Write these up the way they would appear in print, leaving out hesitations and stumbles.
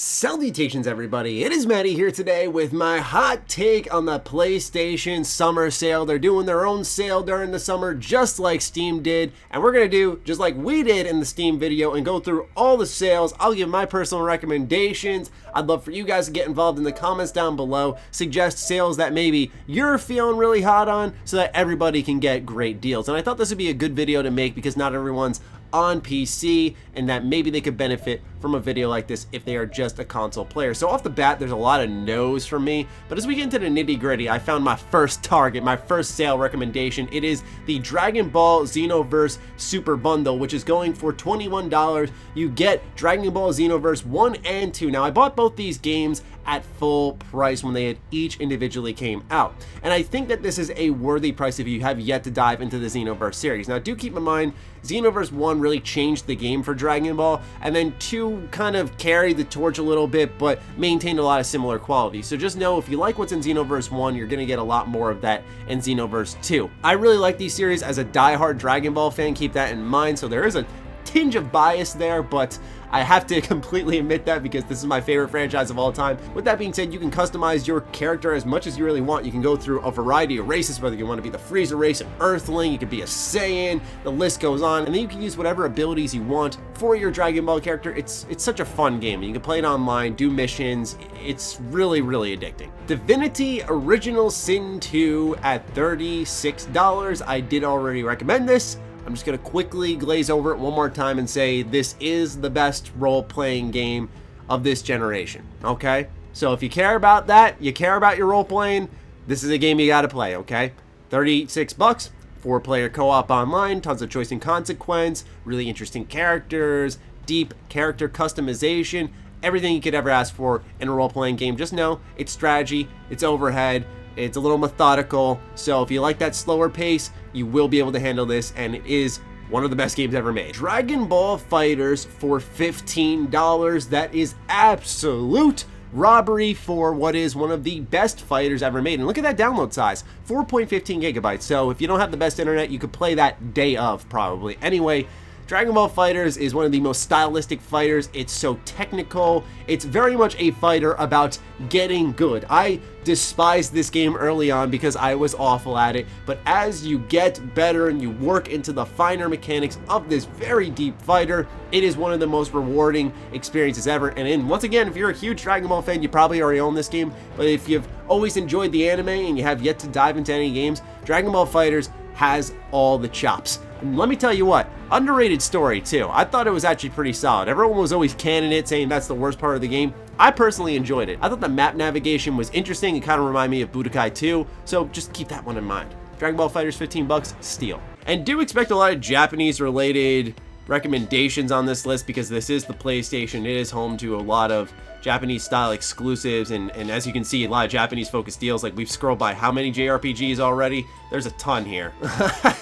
Salutations everybody, it is Matty here today with my hot take on the PlayStation summer sale. They're doing their own sale during the summer just like Steam did, and we're going to do just like we did in the Steam video and go through all the sales. I'll give my personal recommendations. I'd love for you guys to get involved in the comments down below, suggest sales that maybe you're feeling really hot on so that everybody can get great deals. And I thought this would be a good video to make because not everyone's on PC, and that maybe they could benefit from a video like this if they are just a console player. So off the bat, there's a lot of no's from me, but as we get into the nitty-gritty, I found my first target, my first sale recommendation. It is the Dragon Ball Xenoverse Super Bundle, which is going for $21. You get Dragon Ball Xenoverse 1 and 2. Now, I bought both these games at full price when they had each individually came out, and I think that this is a worthy price if you have yet to dive into the Xenoverse series. Now, do keep in mind, Xenoverse 1 really changed the game for Dragon Ball, and then 2 kind of carried the torch a little bit, but maintained a lot of similar quality. So just know if you like what's in Xenoverse 1, you're going to get a lot more of that in Xenoverse 2. I really like these series as a diehard Dragon Ball fan, keep that in mind, so there is a tinge of bias there, but I have to completely admit that because this is my favorite franchise of all time. With that being said, you can customize your character as much as you really want. You can go through a variety of races, whether you want to be the Frieza race, an Earthling, you could be a Saiyan, the list goes on, and then you can use whatever abilities you want for your Dragon Ball character. It's such a fun game. You can play it online, do missions. It's really, really addicting. Divinity Original Sin 2 at $36. I did already recommend this. I'm just going to quickly glaze over it one more time and say this is the best role-playing game of this generation, okay? So if you care about that, you care about your role-playing, this is a game you got to play, okay? 36 bucks, 4-player co-op online, tons of choice and consequence, really interesting characters, deep character customization, everything you could ever ask for in a role-playing game. Just know it's strategy, it's overhead, it's a little methodical, so if you like that slower pace, you will be able to handle this, and it is one of the best games ever made. Dragonball Fighters for $15. That is absolute robbery for what is one of the best fighters ever made. And look at that download size, 4.15 gigabytes. So if you don't have the best internet, you could play that day of probably. Anyway, Dragon Ball Fighters is one of the most stylistic fighters. It's so technical. It's very much a fighter about getting good. I despised this game early on because I was awful at it, but as you get better and you work into the finer mechanics of this very deep fighter, it is one of the most rewarding experiences ever. And once again, if you're a huge Dragon Ball fan, you probably already own this game, but if you've always enjoyed the anime and you have yet to dive into any games, Dragon Ball Fighters has all the chops. And let me tell you what, underrated story too. I thought it was actually pretty solid. Everyone was always canning it, saying that's the worst part of the game. I personally enjoyed it. I thought the map navigation was interesting. It kind of reminded me of Budokai 2, so just keep that one in mind. Dragon Ball Fighters, 15 bucks, steal. And do expect a lot of Japanese related recommendations on this list because this is the PlayStation. It is home to a lot of Japanese style exclusives, and as you can see, a lot of Japanese focused deals. Like, we've scrolled by how many JRPGs already? There's a ton here.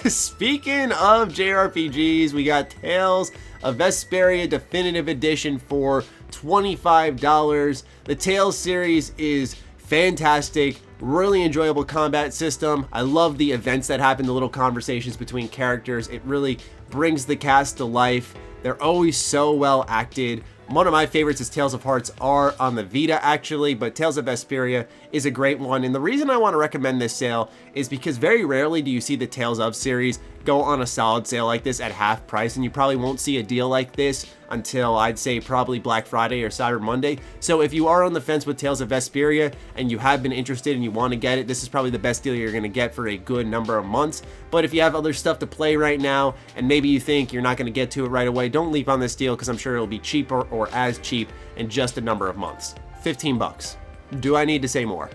Speaking of JRPGs, we got Tales of Vesperia Definitive Edition for $25. The Tales series is fantastic, really enjoyable combat system. I love the events that happen, the little conversations between characters. It really brings the cast to life. They're always so well acted. One of my favorites is Tales of Hearts R on the Vita, actually, but Tales of Vesperia is a great one. And the reason I want to recommend this sale is because very rarely do you see the Tales of series go on a solid sale like this at half price, and you probably won't see a deal like this until I'd say probably Black Friday or Cyber Monday. So if you are on the fence with Tales of Vesperia and you have been interested and you want to get it, this is probably the best deal you're going to get for a good number of months. But if you have other stuff to play right now and maybe you think you're not going to get to it right away, don't leap on this deal because I'm sure it'll be cheaper or as cheap in just a number of months. 15 bucks. Do I need to say more?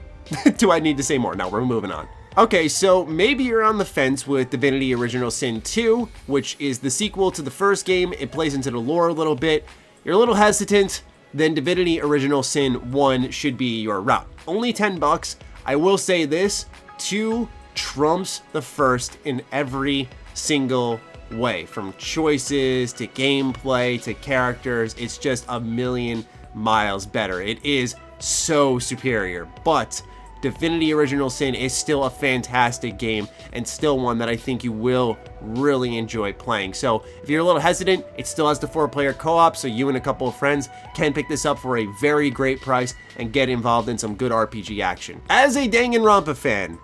Do I need to say more? No, we're moving on. Okay, so maybe you're on the fence with Divinity Original Sin 2, which is the sequel to the first game. It plays into the lore a little bit. You're a little hesitant, then Divinity Original Sin 1 should be your route. Only 10 bucks. I will say this, 2 trumps the first in every single way. From choices to gameplay to characters, it's just a million miles better. It is so superior, but Divinity Original Sin is still a fantastic game and still one that I think you will really enjoy playing. So if you're a little hesitant, it still has the 4-player co-op, so you and a couple of friends can pick this up for a very great price and get involved in some good RPG action. As a Danganronpa fan,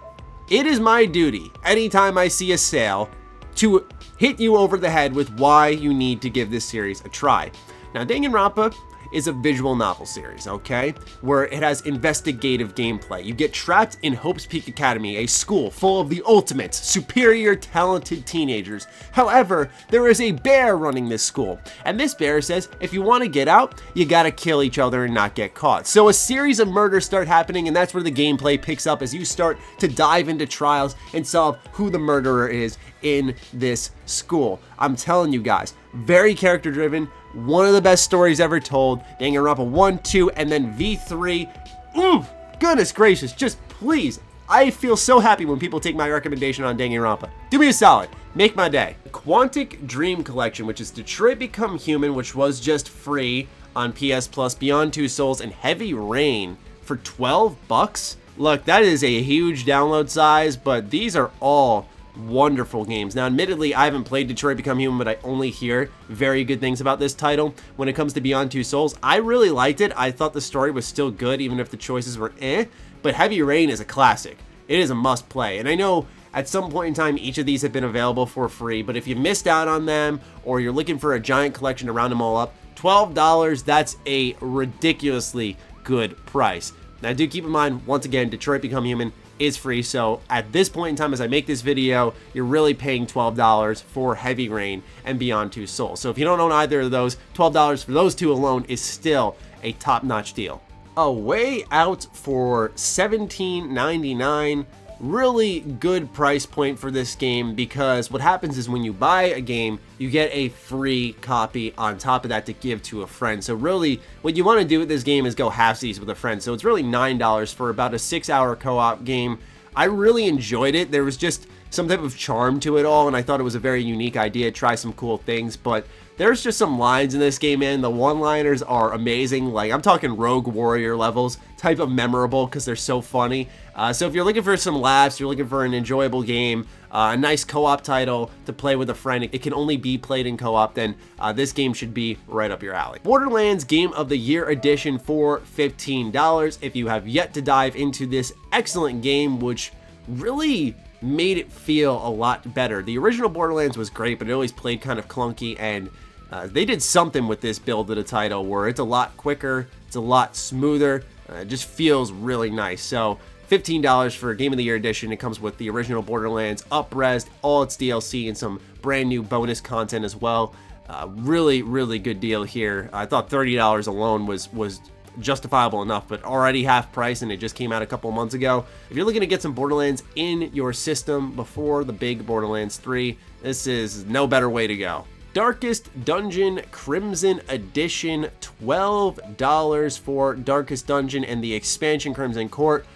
it is my duty, anytime I see a sale, to hit you over the head with why you need to give this series a try. Now, Danganronpa is a visual novel series, okay, where it has investigative gameplay. You get trapped in Hope's Peak Academy, a school full of the ultimate, superior, talented teenagers. However, there is a bear running this school, and this bear says if you want to get out, you gotta kill each other and not get caught. So a series of murders start happening, and that's where the gameplay picks up as you start to dive into trials and solve who the murderer is in this school. I'm telling you guys, very character driven, one of the best stories ever told. Danganronpa 1, 2, and then V3. Ooh, goodness gracious, just please. I feel so happy when people take my recommendation on Danganronpa. Do me a solid, make my day. Quantic Dream Collection, which is Detroit Become Human, which was just free on PS Plus, Beyond Two Souls, and Heavy Rain for 12 bucks. Look, that is a huge download size, but these are all wonderful games. Now, admittedly, I haven't played Detroit Become Human, but I only hear very good things about this title. When it comes to Beyond Two Souls, I really liked it. I thought the story was still good, even if the choices were but Heavy Rain is a classic. It is a must play, and I know at some point in time, each of these have been available for free, but if you missed out on them, or you're looking for a giant collection to round them all up, $12, that's a ridiculously good price. Now, do keep in mind, once again, Detroit Become Human is free, so at this point in time as I make this video, you're really paying $12 for Heavy Rain and Beyond Two Souls. So if you don't own either of those, $12 for those two alone is still a top-notch deal. A Way Out for $17.99. Really good price point for this game, because what happens is when you buy a game, you get a free copy on top of that to give to a friend. So really, what you want to do with this game is go halfsies with a friend. So it's really $9 for about a 6-hour co-op game. I really enjoyed it. There was just some type of charm to it all, and I thought it was a very unique idea. Try some cool things, but there's just some lines in this game, man. The one-liners are amazing. Like, I'm talking Rogue Warrior levels type of memorable, because they're so funny. So if you're looking for some laughs, you're looking for an enjoyable game, a nice co-op title to play with a friend, it can only be played in co-op, then this game should be right up your alley. Borderlands Game of the Year Edition for $15. If you have yet to dive into this excellent game, which really made it feel a lot better. The original Borderlands was great, but it always played kind of clunky, and they did something with this build of the title where it's a lot quicker, it's a lot smoother, it just feels really nice. So $15 for Game of the Year Edition. It comes with the original Borderlands, up-resed, all its DLC, and some brand new bonus content as well. Really, really good deal here. I thought $30 alone was justifiable enough, but already half price, and it just came out a couple of months ago. If you're looking to get some Borderlands in your system before the big Borderlands 3, this is no better way to go. Darkest Dungeon Crimson Edition, $12 for Darkest Dungeon and the expansion Crimson Court.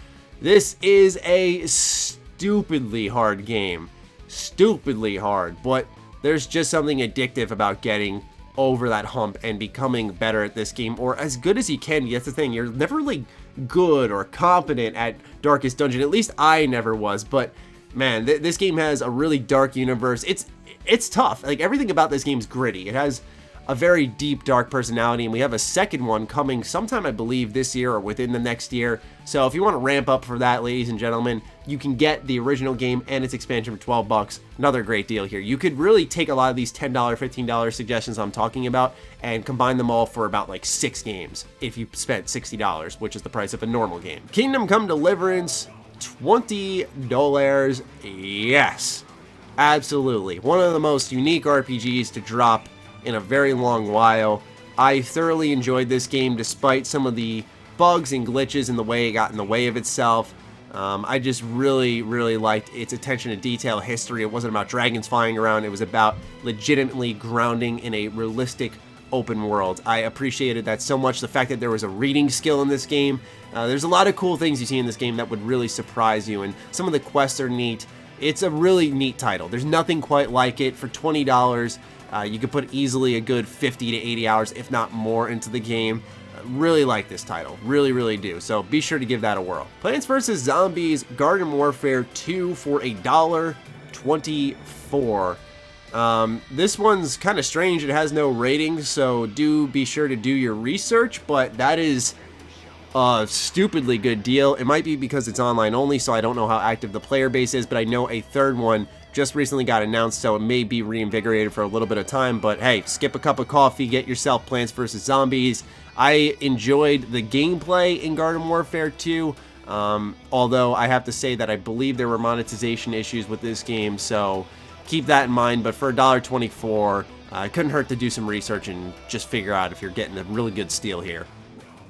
This is a stupidly hard game. Stupidly hard, but there's just something addictive about getting over that hump and becoming better at this game, or as good as you can be. That's the thing, you're never really good or competent at Darkest Dungeon. At least I never was, but man, this game has a really dark universe. It's tough. Like, everything about this game is gritty. It has a very deep, dark personality, and we have a second one coming sometime, I believe, this year or within the next year. So if you want to ramp up for that, ladies and gentlemen, you can get the original game and its expansion for 12 bucks. Another great deal here. You could really take a lot of these $10, $15 suggestions I'm talking about and combine them all for about like 6 games if you spent $60, which is the price of a normal game. Kingdom Come Deliverance, $20. Yes, absolutely. One of the most unique RPGs to drop in a very long while. I thoroughly enjoyed this game despite some of the bugs and glitches in the way it got in the way of itself. I just really, really liked its attention to detail, history. It wasn't about dragons flying around. It was about legitimately grounding in a realistic open world. I appreciated that so much. The fact that there was a reading skill in this game. There's a lot of cool things you see in this game that would really surprise you, and some of the quests are neat. It's a really neat title. There's nothing quite like it. For $20, you could put easily a good 50 to 80 hours, if not more, into the game. Really like this title, really do, so be sure to give that a whirl. Plants vs. Zombies Garden Warfare 2 for $1.24. This one's kind of strange, it has no ratings, so do be sure to do your research, but that is a stupidly good deal. It might be because it's online only, so I don't know how active the player base is, but I know a third one just recently got announced, so it may be reinvigorated for a little bit of time, but hey, skip a cup of coffee, get yourself Plants vs. Zombies. I enjoyed the gameplay in Garden Warfare 2, although I have to say that I believe there were monetization issues with this game, so keep that in mind. But for $1.24, it couldn't hurt to do some research and just figure out if you're getting a really good steal here.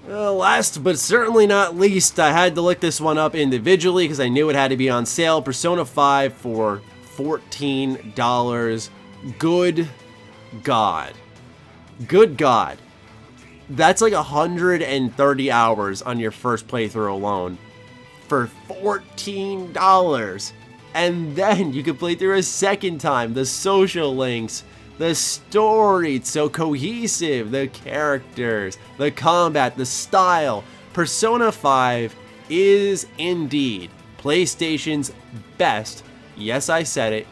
Last but certainly not least, I had to look this one up individually because I knew it had to be on sale. Persona 5 for $14. Good God. Good God. That's like 130 hours on your first playthrough alone for $14. And then you can play through a second time. The social links, the story, it's so cohesive, the characters, the combat, the style. Persona 5 is indeed PlayStation's best, yes I said it,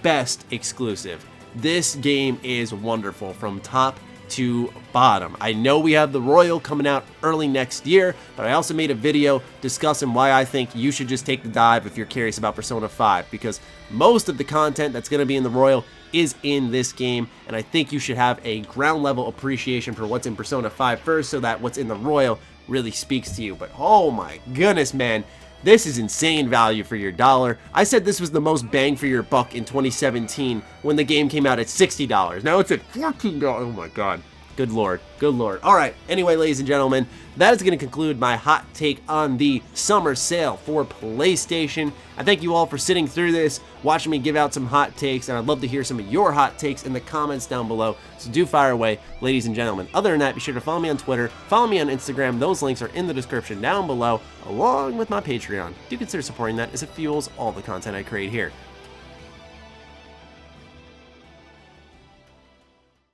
best exclusive. This game is wonderful from top to bottom. I know we have the Royal coming out early next year, but I also made a video discussing why I think you should just take the dive if you're curious about Persona 5, because most of the content that's going to be in the Royal is in this game, and I think you should have a ground level appreciation for what's in Persona 5 first, so that what's in the Royal really speaks to you. But oh my goodness, man, this is insane value for your dollar. I said this was the most bang for your buck in 2017 when the game came out at $60. Now it's at $14. Oh my god. Good lord. Good lord. Alright, anyway, ladies and gentlemen, that is going to conclude my hot take on the summer sale for PlayStation. I thank you all for sitting through this, watching me give out some hot takes, and I'd love to hear some of your hot takes in the comments down below, so do fire away, ladies and gentlemen. Other than that, be sure to follow me on Twitter, follow me on Instagram. Those links are in the description down below, along with my Patreon. Do consider supporting that as it fuels all the content I create here.